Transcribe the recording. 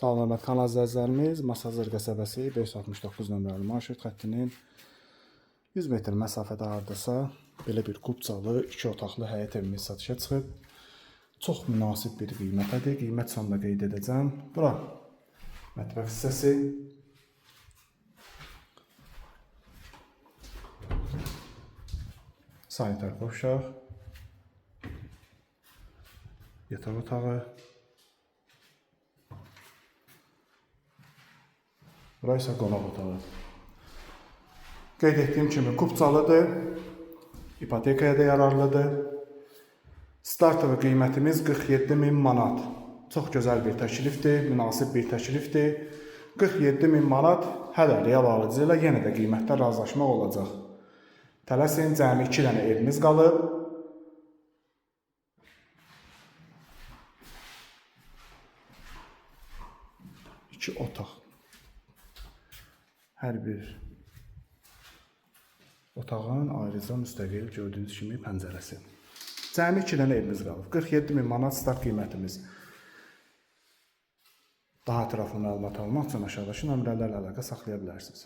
Salam hörmətli kanal izləyicilərimiz, Masazır qəsəbəsi 569 nömrəli marşrut xəttinin 100 metr məsafədə hardasa belə bir kubcalı 2 otaqlı həyət evimiz satışa çıxıb. Çox münasib bir qiymətədir. Qiymət sonunda qeyd edəcəm. Bura mətbəx hissəsi. Sanitar qovşaq. Yataq otağı. Bura isə qonaq otağı. Qeyd etdiyim kimi kubcalıdır. İpotekaya da yararlıdır. Startı qiymətimiz 47.000 manat. Çox gözəl bir təklifdir, münasib bir təklifdir. 47.000 manat hələ real alıcı ilə yenə də qiymətdə razılaşmaq olacaq. Tələsin, cəmi 2 dənə evimiz qalıb. İki otaq. Hər bir otağın ayrıca müstəqil gördüyünüz kimi pəncərəsi. Cəmi 2 dənə evimiz qalıb. 47.000 manat start qiymətimiz. Daha ətraflı məlumat almaq üçün aşağıdakı nömrələrlə əlaqə saxlaya bilərsiniz.